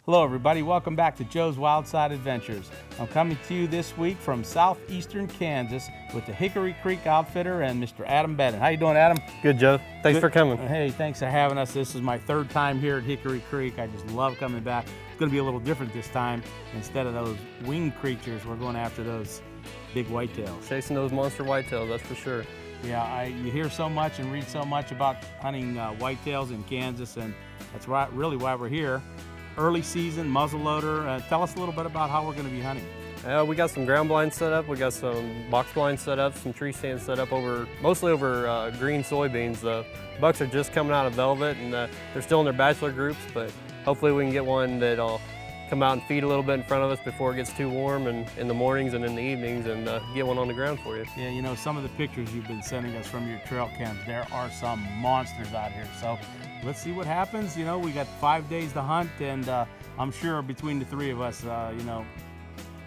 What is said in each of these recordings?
Hello everybody, welcome back to Joe's Wildside Adventures. I'm coming to you this week from southeastern Kansas with the Hickory Creek Outfitter and Mr. Adam Bennett. How you doing, Adam? Good, Joe. Thanks for coming. Hey, thanks for having us. This is my third time here at Hickory Creek. I just love coming back. It's going to be a little different this time. Instead of those winged creatures, we're going after those big whitetails. Chasing those monster whitetails, that's for sure. Yeah, you hear so much and read so much about hunting whitetails in Kansas, and that's really why we're here. Early season, muzzleloader. Tell us a little bit about how we're going to be hunting. We got some ground blinds set up. We got some box blinds set up, some tree stands set up mostly over green soybeans. The bucks are just coming out of velvet, and they're still in their bachelor groups, but hopefully we can get one that'll come out and feed a little bit in front of us before it gets too warm, and in the mornings and in the evenings, and get one on the ground for you. Yeah, you know, some of the pictures you've been sending us from your trail cams, there are some monsters out here. So let's see what happens. You know, we got 5 days to hunt, and I'm sure between the three of us, you know,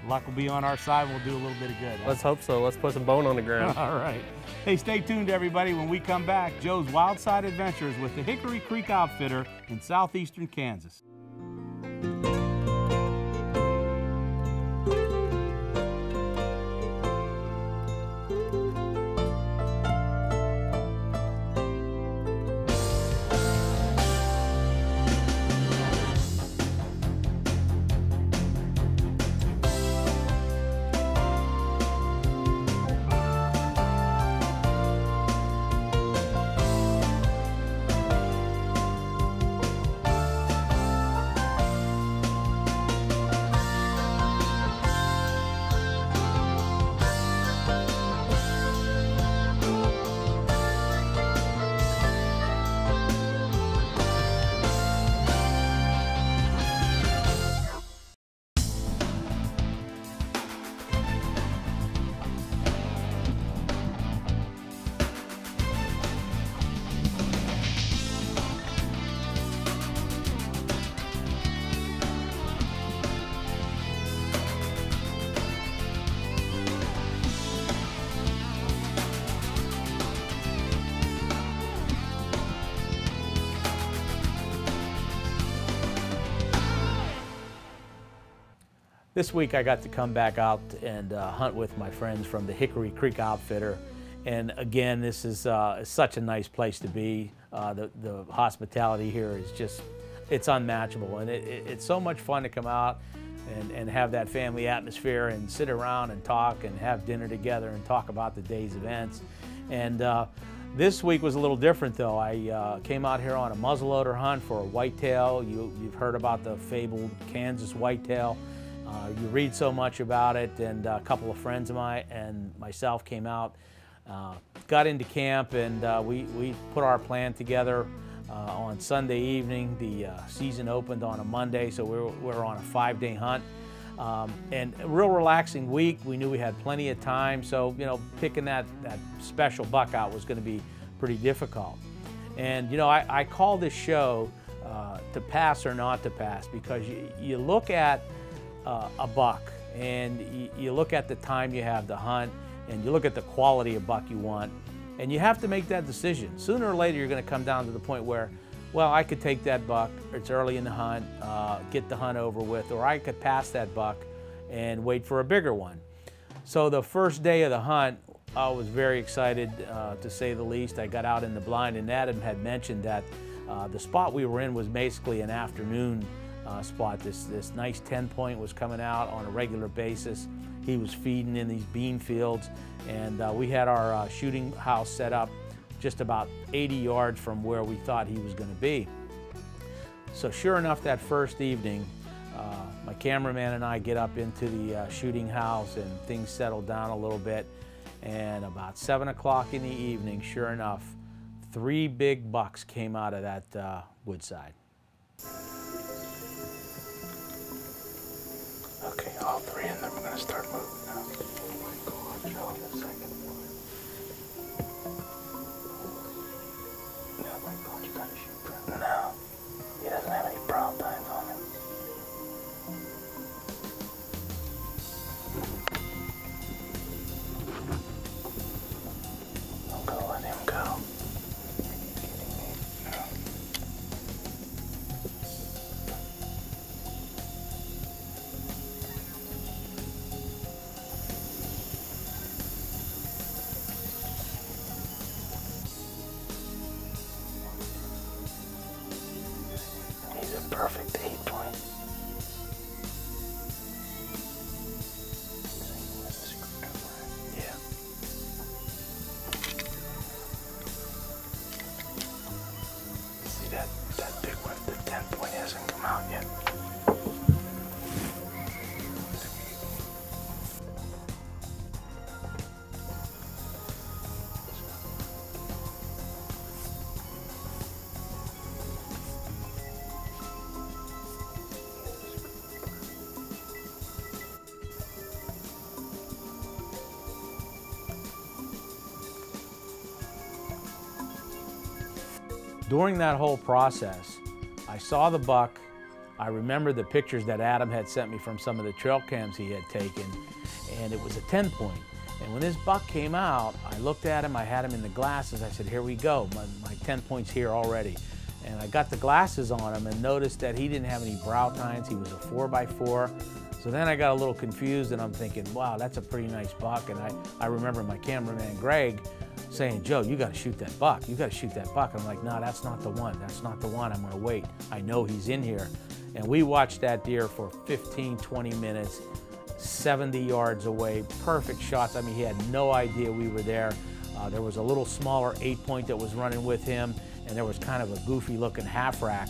luck will be on our side. We'll do a little bit of good. Let's hope so. Let's put some bone on the ground. All right. Hey, stay tuned, everybody. When we come back, Joe's Wildside Adventures with the Hickory Creek Outfitter in southeastern Kansas. This week I got to come back out and hunt with my friends from the Hickory Creek Outfitter. And again, this is such a nice place to be. The hospitality here is just, it's unmatchable. And it's so much fun to come out and have that family atmosphere and sit around and talk and have dinner together and talk about the day's events. And this week was a little different though. I came out here on a muzzleloader hunt for a whitetail. You've heard about the fabled Kansas whitetail. You read so much about it, and a couple of friends of mine and myself came out, got into camp, and we put our plan together on Sunday evening. The season opened on a Monday, so we're on a 5-day hunt. And a real relaxing week. We knew we had plenty of time, so you know, picking that special buck out was going to be pretty difficult. And you know, I call this show to pass or not to pass, because you look at a buck, and you look at the time you have to hunt, and you look at the quality of buck you want, and you have to make that decision. Sooner or later, you're going to come down to the point where, well, I could take that buck, it's early in the hunt, get the hunt over with, or I could pass that buck and wait for a bigger one. So the first day of the hunt, I was very excited, to say the least. I got out in the blind, and Adam had mentioned that the spot we were in was basically an afternoon spot. This nice 10-point was coming out on a regular basis. He was feeding in these bean fields, and we had our shooting house set up just about 80 yards from where we thought he was going to be. So sure enough, that first evening, my cameraman and I get up into the shooting house, and things settled down a little bit, and about 7 o'clock in the evening, sure enough, 3 big bucks came out of that woodside. Okay, all 3 of them are going to start moving now. Oh my God, show me the second one. Oh my God, you gotta shoot Brown. No, he doesn't have any brown tines on him. Don't go, let him go. Are you kidding me? No. that big one. The 10 point hasn't come out yet. During that whole process, I saw the buck. I remember the pictures that Adam had sent me from some of the trail cams he had taken, and it was a 10 point. And when this buck came out, I looked at him, I had him in the glasses, I said, here we go, my 10 point's here already. And I got the glasses on him and noticed that he didn't have any brow tines, he was a 4x4. So then I got a little confused and I'm thinking, wow, that's a pretty nice buck. And I remember my cameraman, Greg, saying, Joe, you gotta shoot that buck. You gotta shoot that buck. I'm like, no, that's not the one. That's not the one. I'm gonna wait. I know he's in here. And we watched that deer for 15, 20 minutes, 70 yards away, perfect shots. I mean, he had no idea we were there. There was a little smaller 8 point that was running with him, and there was kind of a goofy looking half rack.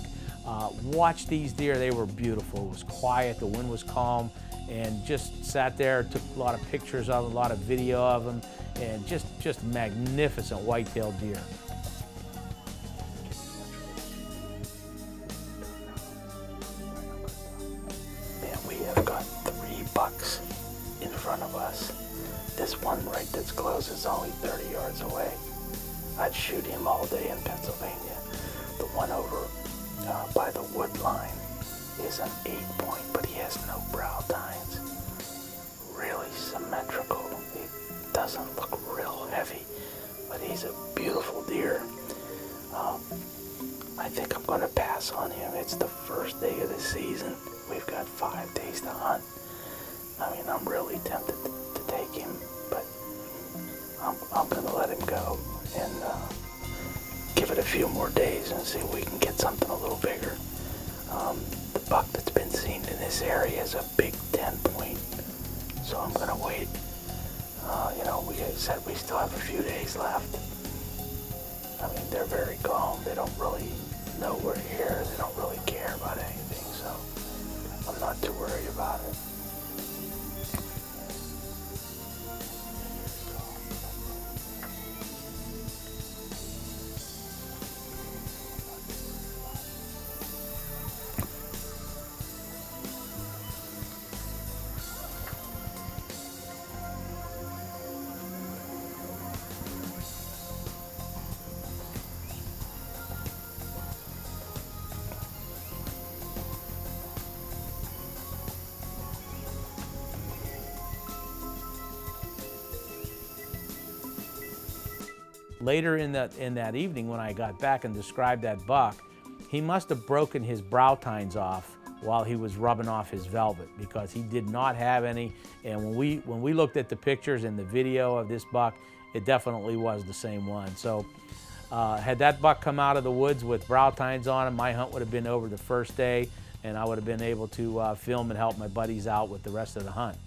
Watch these deer, they were beautiful. It was quiet, the wind was calm, and just sat there, took a lot of pictures of them, a lot of video of them, and just magnificent whitetail deer. Man, we have got 3 bucks in front of us. This one right that's close is only 30 yards away. I'd shoot him all day in Pennsylvania. The one over by the wood line is an 8 point, but he has no brow tines. Really symmetrical. He doesn't look real heavy, but he's a beautiful deer. I think I'm going to pass on him. It's the first day of the season. We've got 5 days to hunt. I mean, I'm really tempted to take him, but I'm going to let him go and give it a few more days and see if we can get something a little bigger. The buck that's been seen in this area is a big 10 point, so I'm going to wait. You know, we said we still have a few days left. I mean, they're very calm. They don't really know we're here. They don't really care about anything, so I'm not too worried about it. Later in that evening when I got back and described that buck, he must have broken his brow tines off while he was rubbing off his velvet, because he did not have any. And when we looked at the pictures and the video of this buck, it definitely was the same one. So had that buck come out of the woods with brow tines on him, my hunt would have been over the first day, and I would have been able to film and help my buddies out with the rest of the hunt.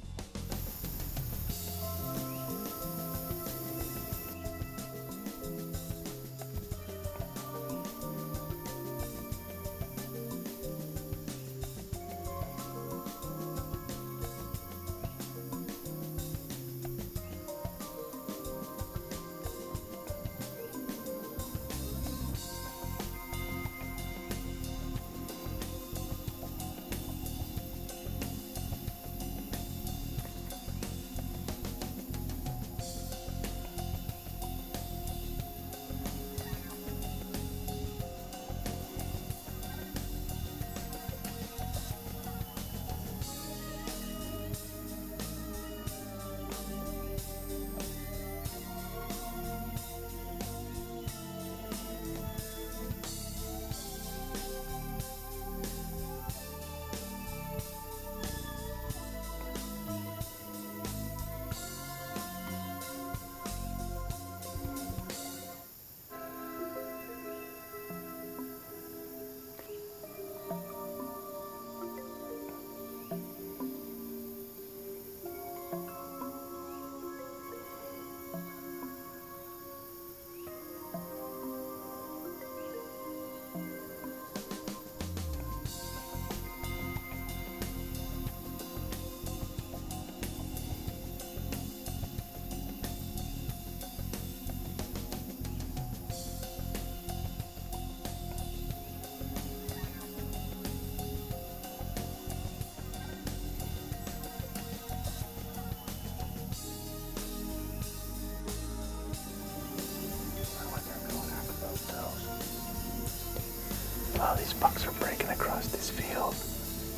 Oh, these bucks are breaking across this field.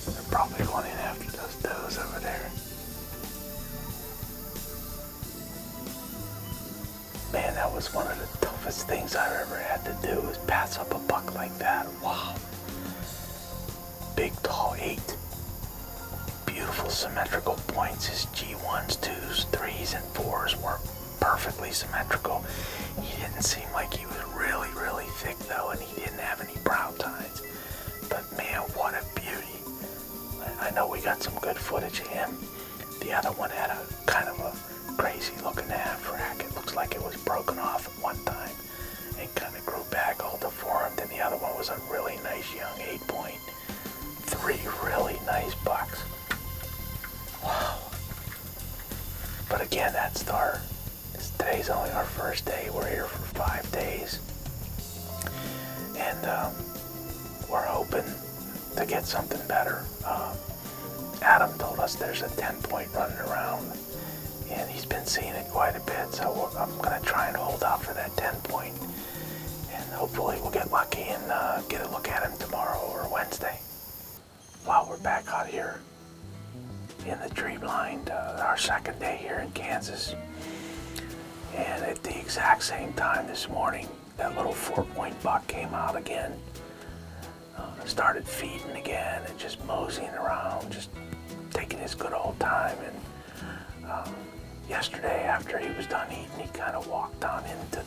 They're probably going in after those does over there. Man, that was one of the toughest things I've ever had to do, is pass up a buck like that. Wow. Big, tall 8. Beautiful symmetrical points. His G1s, 2s, 3s, and 4s were perfectly symmetrical. He didn't seem like he was really, really thick though, and he didn't have any brow tines. But man, what a beauty. I know we got some good footage of him. The other one had a kind of a crazy looking half rack. It looks like it was broken off at one time and kind of grew back all deformed. And the other one was a really nice young 8-point. 3 really nice bucks. Wow. But again, that's today's only our first day. We're here for 5 days. And we're hoping to get something better. Adam told us there's a 10-point running around, and he's been seeing it quite a bit, so I'm going to try and hold out for that 10-point, and hopefully we'll get lucky and get a look at him tomorrow or Wednesday. Wow, we're back out here in the tree blind, our second day here in Kansas, and at the exact same time this morning, that little 4-point buck came out again. Started feeding again and just moseying around, just taking his good old time. And yesterday, after he was done eating, he kind of walked down into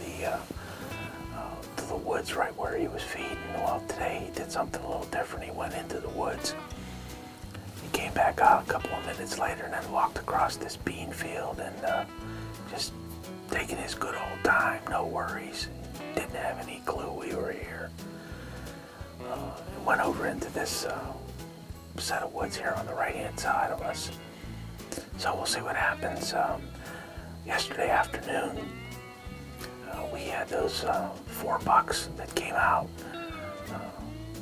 the woods right where he was feeding. Well, today he did something a little different. He went into the woods. He came back out a couple of minutes later and then walked across this bean field and just taking his good old time, no worries. Didn't have any clue we were here. Went over into this set of woods here on the right-hand side of us. So we'll see what happens. Yesterday afternoon, we had those 4 bucks that came out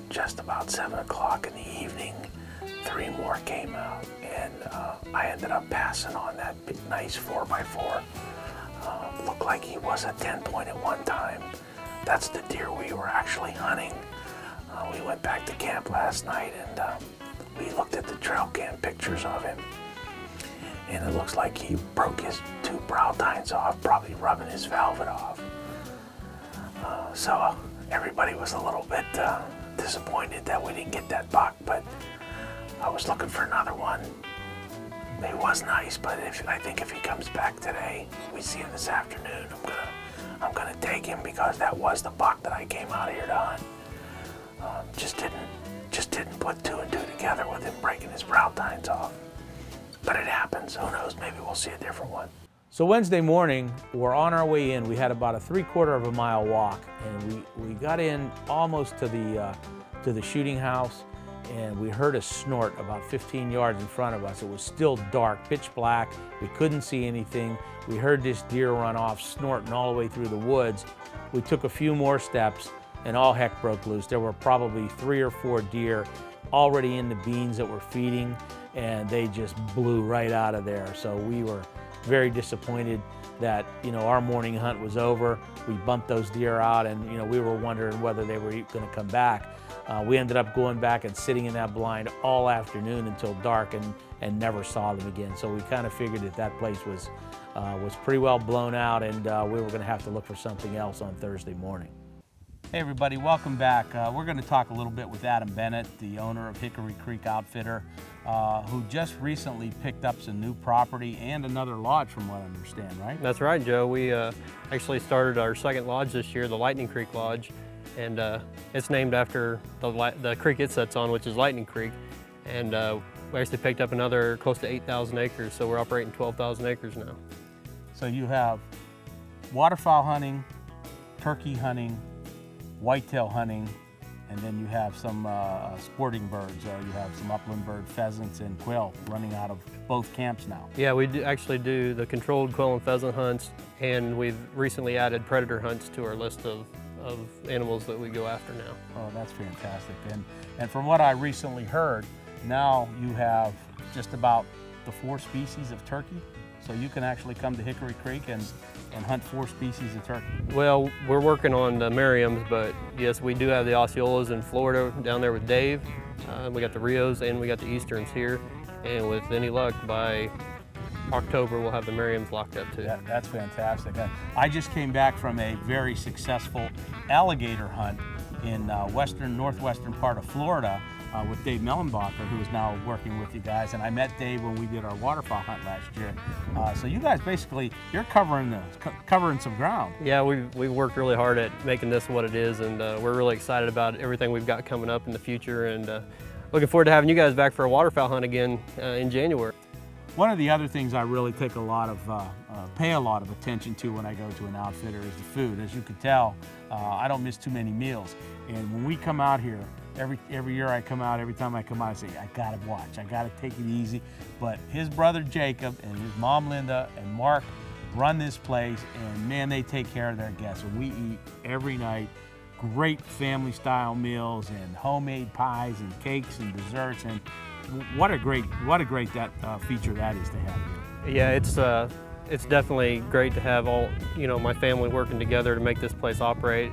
just about 7 o'clock in the evening. 3 more came out, and I ended up passing on that nice 4x4. Looked like he was a 10-point at one time. That's the deer we were actually hunting. We went back to camp last night and we looked at the trail cam pictures of him, and it looks like he broke his 2 brow tines off, probably rubbing his velvet off. So everybody was a little bit disappointed that we didn't get that buck, but I was looking for another one. It was nice, but I think if he comes back today, we see him this afternoon, I'm gonna take him, because that was the buck that I came out here to hunt. Just didn't put 2 and 2 together with him breaking his brow tines off. But it happens. Who knows? Maybe we'll see a different one. So Wednesday morning, we're on our way in. We had about a 3/4 of a mile walk, and we got in almost to the shooting house, and we heard a snort about 15 yards in front of us. It was still dark, pitch black. We couldn't see anything. We heard this deer run off, snorting all the way through the woods. We took a few more steps, and all heck broke loose. There were probably 3 or 4 deer already in the beans that were feeding, and they just blew right out of there. So we were very disappointed that, you know, our morning hunt was over. We bumped those deer out, and, you know, we were wondering whether they were going to come back. We ended up going back and sitting in that blind all afternoon until dark, and never saw them again. So we kind of figured that place was pretty well blown out, and we were going to have to look for something else on Thursday morning. Hey everybody, welcome back. We're going to talk a little bit with Adam Bennett, the owner of Hickory Creek Outfitter, who just recently picked up some new property and another lodge, from what I understand, right? That's right, Joe. We actually started our second lodge this year, the Lightning Creek Lodge, and it's named after the creek it sets on, which is Lightning Creek. And we actually picked up another close to 8,000 acres, so we're operating 12,000 acres now. So you have waterfowl hunting, turkey hunting, whitetail hunting, and then you have some sporting birds. You have some upland bird, pheasants, and quail running out of both camps now. Yeah, we actually do the controlled quail and pheasant hunts, and we've recently added predator hunts to our list of animals that we go after now. Oh, that's fantastic. And from what I recently heard, now you have just about the 4 species of turkey. So you can actually come to Hickory Creek and and hunt 4 species of turkey? Well, we're working on the Merriams, but yes, we do have the Osceolas in Florida down there with Dave. We got the Rios and we got the Easterns here. And with any luck, by October, we'll have the Merriams locked up too. That's fantastic. I just came back from a very successful alligator hunt in northwestern part of Florida with Dave Mellenbacher, who is now working with you guys. And I met Dave when we did our waterfowl hunt last year. So you guys basically, you're covering some ground. Yeah, we've worked really hard at making this what it is, and we're really excited about everything we've got coming up in the future, and looking forward to having you guys back for a waterfowl hunt again in January. One of the other things I really take pay a lot of attention to when I go to an outfitter is the food. As you can tell, I don't miss too many meals. And when we come out here, every year I come out, every time I come out, I say, I gotta watch, I gotta take it easy. But his brother Jacob and his mom Linda and Mark run this place, and man, they take care of their guests. And we eat every night. Great family style meals and homemade pies and cakes and desserts, and what a great feature that is to have here. Yeah, it's definitely great to have all my family working together to make this place operate.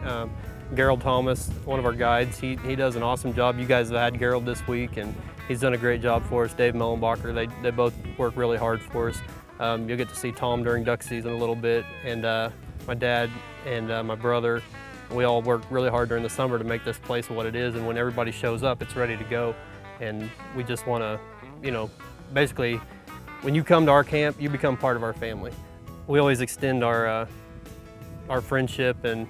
Gerald Thomas, one of our guides, he does an awesome job. You guys have had Gerald this week, and he's done a great job for us. Dave Mellenbacher, they both work really hard for us. You'll get to see Tom during duck season a little bit, and my dad and my brother. We all work really hard during the summer to make this place what it is, and when everybody shows up, it's ready to go. And we just want to, basically, when you come to our camp, you become part of our family. We always extend our friendship and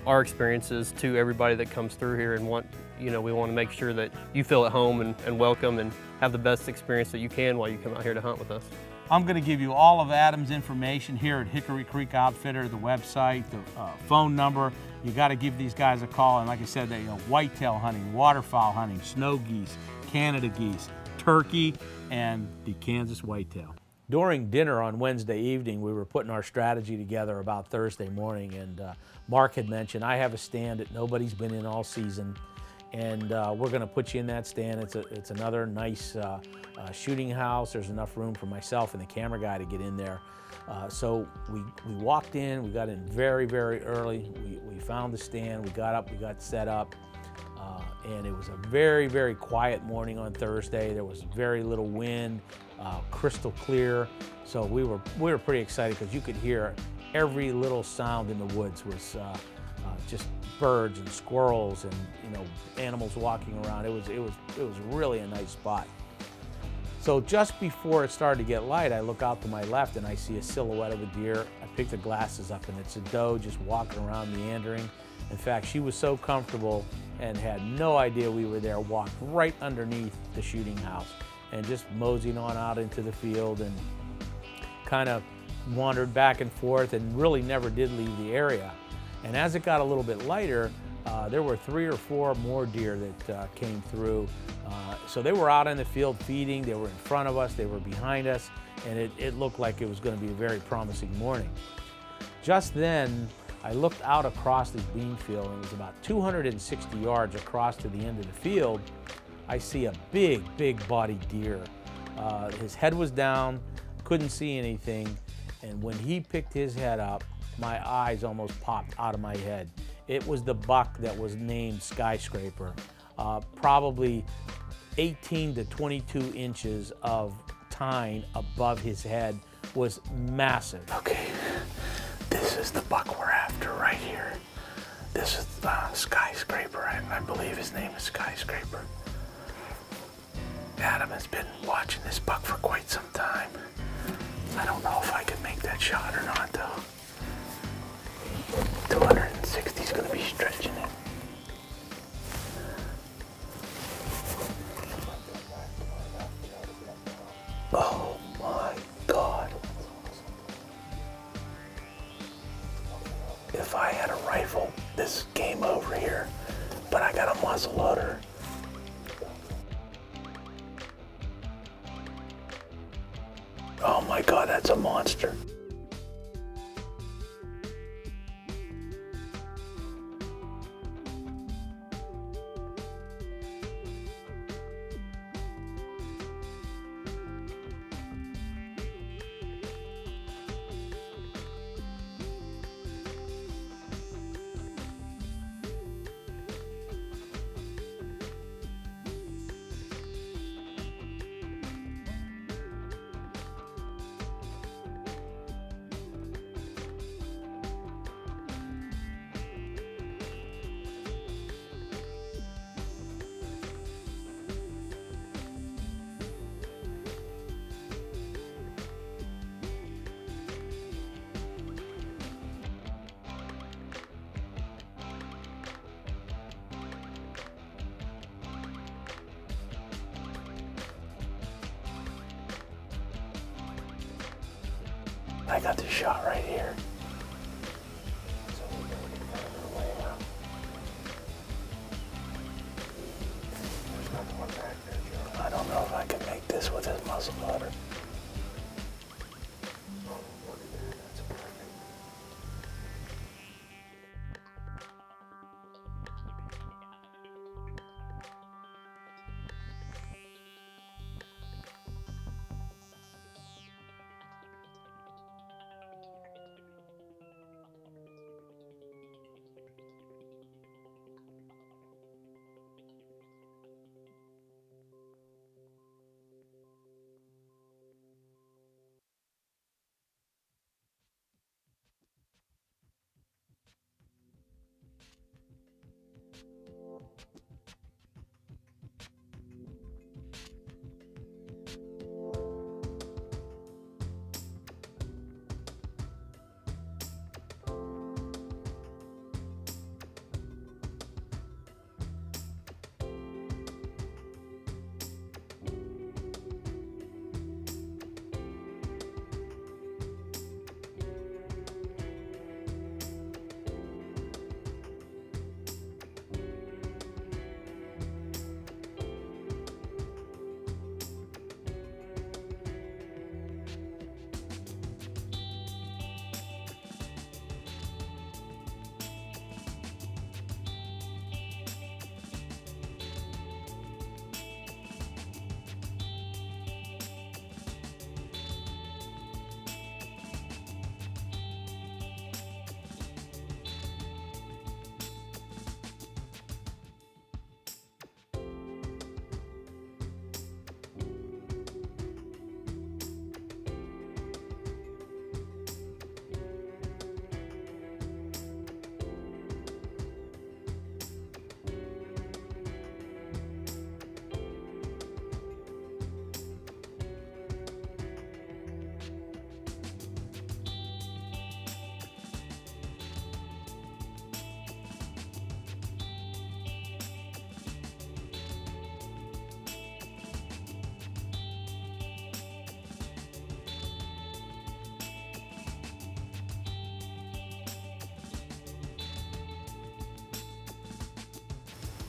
our experiences to everybody that comes through here, and we want to make sure that you feel at home and welcome and have the best experience that you can while you come out here to hunt with us. I'm going to give you all of Adam's information here at Hickory Creek Outfitter, the website, the phone number. You got to give these guys a call. And like I said, whitetail hunting, waterfowl hunting, snow geese, Canada geese, turkey, and the Kansas whitetail. During dinner on Wednesday evening, we were putting our strategy together about Thursday morning, and Mark had mentioned, I have a stand that nobody's been in all season, and we're going to put you in that stand. It's another nice shooting house. There's enough room for myself and the camera guy to get in there. So we walked in, we got in very, very early. We found the stand, we got up, we got set up, and it was a very, very quiet morning on Thursday. There was very little wind, crystal clear. So we were pretty excited because you could hear every little sound in the woods was just birds and squirrels and animals walking around. It was really a nice spot. So just before it started to get light, I look out to my left and I see a silhouette of a deer. I pick the glasses up and it's a doe just walking around meandering. In fact, she was so comfortable and had no idea we were there, walked right underneath the shooting house and just moseying on out into the field and kind of wandered back and forth and really never did leave the area. And as it got a little bit lighter, there were 3 or 4 more deer that came through. So they were out in the field feeding, they were in front of us, they were behind us, and it looked like it was going to be a very promising morning. Just then, I looked out across this bean field, and it was about 260 yards across to the end of the field. I see a big, big-bodied deer. His head was down, couldn't see anything, and when he picked his head up, my eyes almost popped out of my head. It was the buck that was named Skyscraper. Probably 18 to 22 inches of tine above his head, was massive. Okay, this is the buck we're after right here. This is Skyscraper. I believe his name is Skyscraper. Adam has been watching this buck for quite some time. I don't know if I can make that shot or not though. 260 is going to be stretching it. Oh my God. If I had a rifle, this is game over here, but I got a muzzle loader. Oh my God, that's a monster. I got the shot right here. So we're looking further away out. There's another one back there, Joe. I don't know if I can make this with this muzzle loader. Oh, look at that. That's perfect.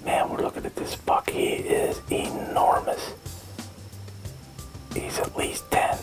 Man, we're looking at this buck. He is enormous. He's at least 10.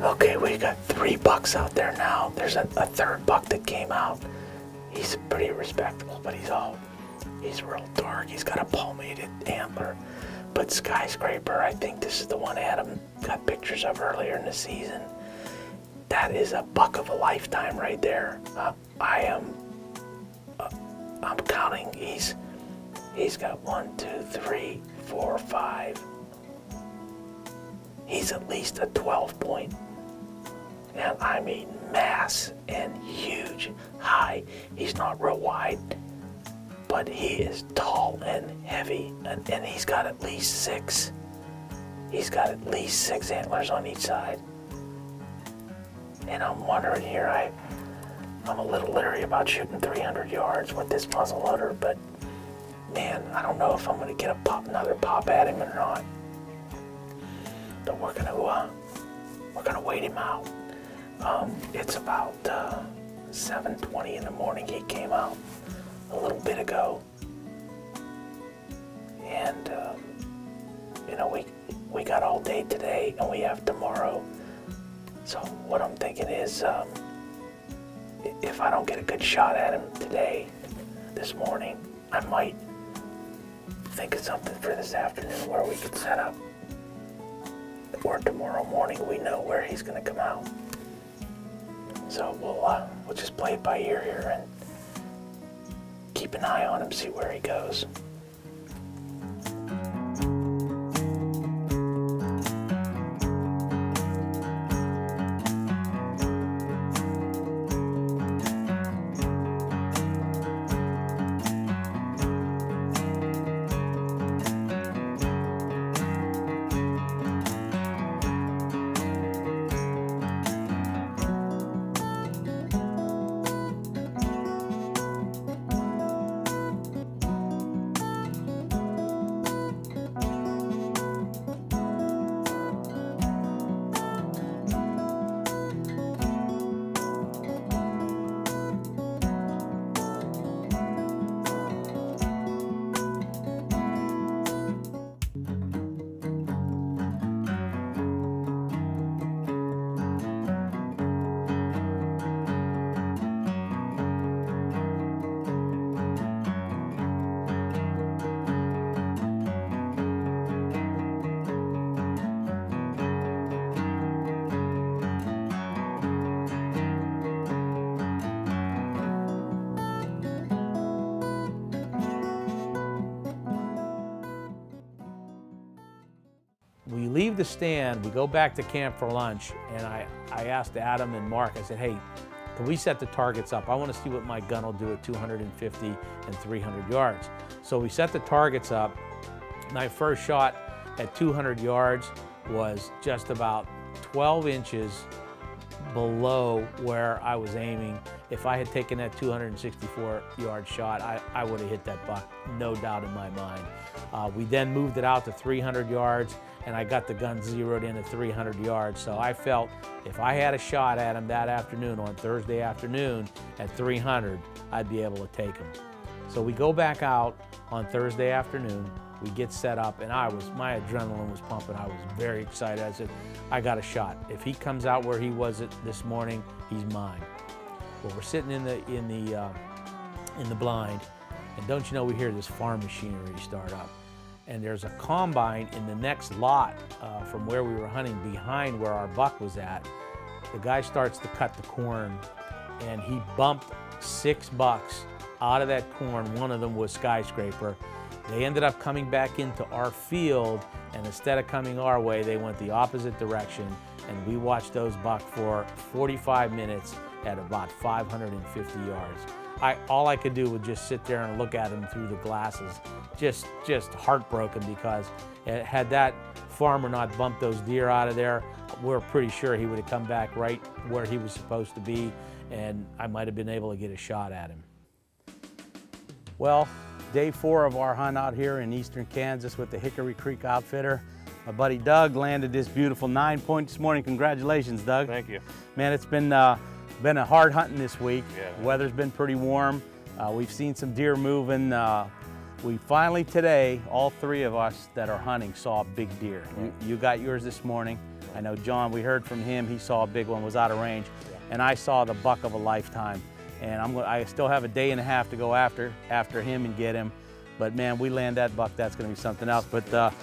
Okay, we got 3 bucks out there now. There's a third buck that came out. He's pretty respectable, but he's real dark. He's got a palmated antler. But Skyscraper, I think this is the one Adam got pictures of earlier in the season. That is a buck of a lifetime right there. I'm counting. He's got 1, 2, 3, 4, 5. He's at least a 12 point. And I mean mass and huge, high. He's not real wide, but he is tall and heavy, and he's got at least 6. He's got at least 6 antlers on each side. And I'm wondering here, I'm a little leery about shooting 300 yards with this muzzle loader, but man, I don't know if I'm gonna get another pop at him or not. But we're gonna wait him out. It's about 7:20 in the morning. He came out a little bit ago, and you know, we got all day today, and we have tomorrow. So what I'm thinking is, if I don't get a good shot at him today, this morning, I might think of something for this afternoon where we could set up. Or tomorrow morning, we know where he's going to come out. So we'll just play it by ear here and keep an eye on him, see where he goes. We leave the stand, we go back to camp for lunch, and I asked Adam and Mark, I said, hey, can we set the targets up? I want to see what my gun will do at 250 and 300 yards. So we set the targets up. My first shot at 200 yards was just about 12 inches below where I was aiming. If I had taken that 264-yard shot, I would have hit that buck, no doubt in my mind. We then moved it out to 300 yards, and I got the gun zeroed in at 300 yards. So I felt if I had a shot at him that afternoon, on Thursday afternoon, at 300, I'd be able to take him. So we go back out on Thursday afternoon, we get set up, and my adrenaline was pumping. I was very excited. I said, I got a shot. If he comes out where he was this morning, he's mine. Well, we're sitting in the blind, and don't you know, we hear this farm machinery start up. And there's a combine in the next lot from where we were hunting, behind where our buck was at. The guy starts to cut the corn, and he bumped 6 bucks out of that corn. One of them was Skyscraper. They ended up coming back into our field, and instead of coming our way, they went the opposite direction, and we watched those buck for 45 minutes at about 550 yards. All I could do was just sit there and look at him through the glasses, just heartbroken, because had that farmer not bumped those deer out of there, we're pretty sure he would have come back right where he was supposed to be, and I might have been able to get a shot at him. Well, day 4 of our hunt out here in eastern Kansas with the Hickory Creek Outfitter. My buddy Doug landed this beautiful 9-point this morning. Congratulations, Doug. Thank you. Man, it's been a hard hunting this week. Yeah. The weather's been pretty warm. We've seen some deer moving. We finally today, all 3 of us that are hunting saw a big deer. You got yours this morning. I know John, we heard from him, he saw a big one, was out of range. Yeah. And I saw the buck of a lifetime. And I still have a day and a half to go after him and get him. But man, we land that buck, that's gonna be something else. But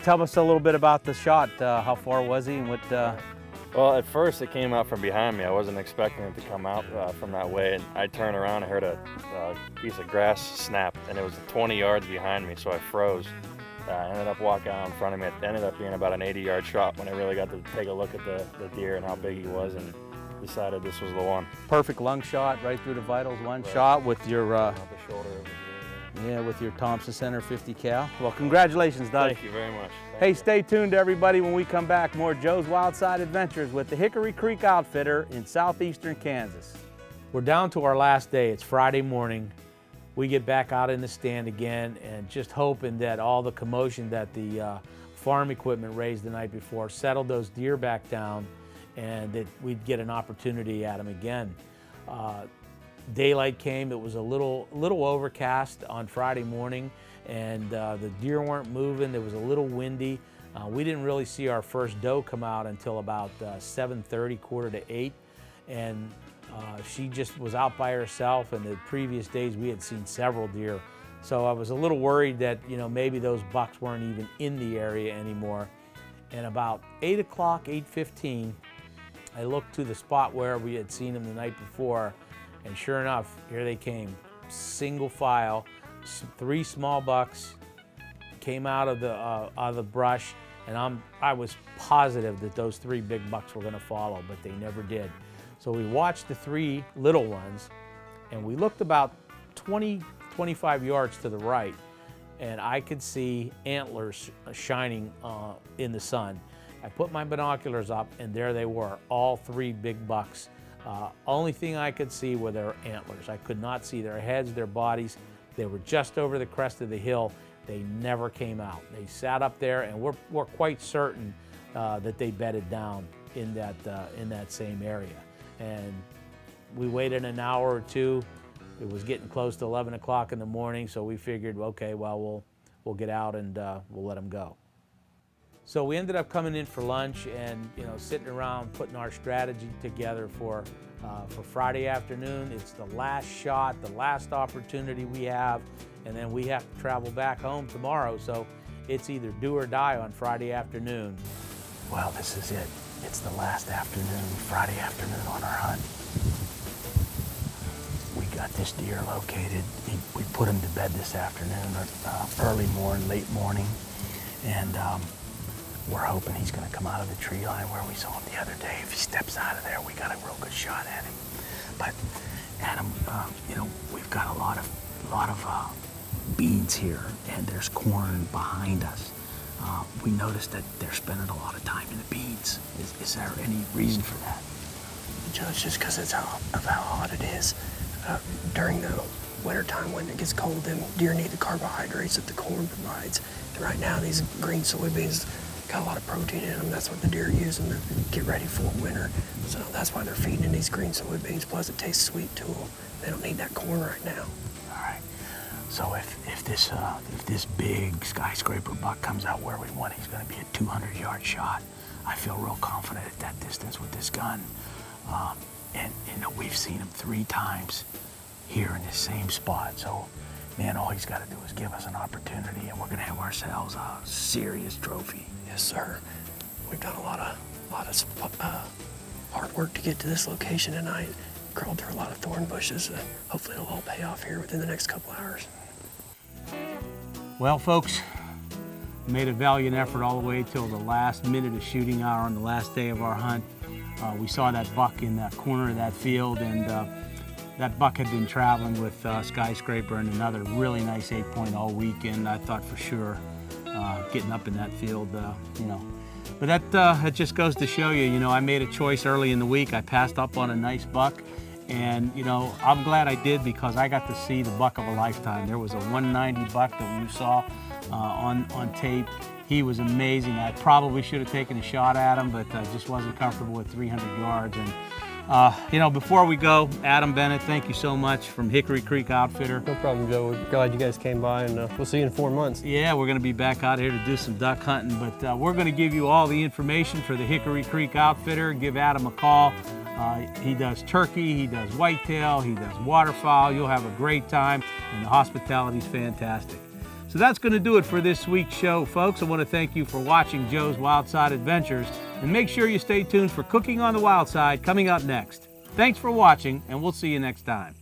Tell us a little bit about the shot. How far was he and what? Well, at first it came out from behind me. I wasn't expecting it to come out from that way. And I turned around and heard a piece of grass snap, and it was 20 yards behind me, so I froze. I ended up walking out in front of me. It ended up being about an 80-yard shot when I really got to take a look at the deer and how big he was, and decided this was the one. Perfect lung shot right through the vitals, one shot with your the shoulder of the deer. yeah, with your Thompson Center 50 cal. Well, congratulations, Doug. Thank you very much. Hey, stay tuned, everybody. When we come back, more Joe's Wildside Adventures with the Hickory Creek Outfitter in southeastern Kansas. We're down to our last day. It's Friday morning. We get back out in the stand again and just hoping that all the commotion that the farm equipment raised the night before settled those deer back down and that we'd get an opportunity at them again. Daylight came. It was a little overcast on Friday morning, and the deer weren't moving. There was a little windy. We didn't really see our first doe come out until about 7:30, quarter to 8, and she just was out by herself. And the previous days we had seen several deer, so I was a little worried that maybe those bucks weren't even in the area anymore. And about 8 o'clock, 8:15, I looked to the spot where we had seen them the night before. And sure enough, here they came, single file, 3 small bucks came out of the brush, and I was positive that those 3 big bucks were going to follow, but they never did. So we watched the 3 little ones, and we looked about 20-25 yards to the right, and I could see antlers shining in the sun. I put my binoculars up, and there they were, all 3 big bucks. Only thing I could see were their antlers. I could not see their heads, their bodies. They were just over the crest of the hill. They never came out. They sat up there, and we're quite certain that they bedded down in that same area. And we waited an hour or two. It was getting close to 11 o'clock in the morning, so we figured, okay, well, we'll get out and we'll let them go. So we ended up coming in for lunch and sitting around putting our strategy together for Friday afternoon. It's the last shot, the last opportunity we have, and then we have to travel back home tomorrow. So it's either do or die on Friday afternoon. Well, this is it. It's the last afternoon, Friday afternoon on our hunt. We got this deer located. We put him to bed this afternoon, early morning, late morning, and we're hoping he's going to come out of the tree line where we saw him the other day. If he steps out of there, we got a real good shot at him. But Adam, we've got a lot of beans here, and there's corn behind us. We noticed that they're spending a lot of time in the beans. Is there any reason for that? Judge, just because of how hot it is. During the wintertime when it gets cold, them deer need the carbohydrates that the corn provides. And right now, these green soybeans got a lot of protein in them. That's what the deer are using to get ready for winter. So that's why they're feeding these green soybeans. Plus, it tastes sweet to them. They don't need that corn right now. All right. So if this big skyscraper buck comes out where we want, he's going to be a 200-yard shot. I feel real confident at that distance with this gun. And we've seen him 3 times here in this same spot. So, man, all he's got to do is give us an opportunity, and we're going to have ourselves a serious trophy. Yes, sir. We've done a lot of hard work to get to this location tonight. Crawled through a lot of thorn bushes. Hopefully it'll all pay off here within the next couple hours. Well, folks, made a valiant effort all the way till the last minute of shooting hour on the last day of our hunt. We saw that buck in that corner of that field, and that buck had been traveling with Skyscraper and another really nice 8-point all weekend. I thought for sure getting up in that field, But that just goes to show you, I made a choice early in the week. I passed up on a nice buck, and I'm glad I did because I got to see the buck of a lifetime. There was a 190 buck that you saw on tape. He was amazing. I probably should have taken a shot at him, but I just wasn't comfortable with 300 yards. And before we go, Adam Bennett, thank you so much from Hickory Creek Outfitter. No problem, Joe. We're glad you guys came by, and we'll see you in 4 months. Yeah, we're going to be back out here to do some duck hunting, but we're going to give you all the information for the Hickory Creek Outfitter. Give Adam a call. He does turkey, he does whitetail, he does waterfowl. You'll have a great time, and the hospitality's fantastic. So that's going to do it for this week's show, folks. I want to thank you for watching Joe's Wildside Adventures, and make sure you stay tuned for Cooking on the Wild Side coming up next. Thanks for watching, and we'll see you next time.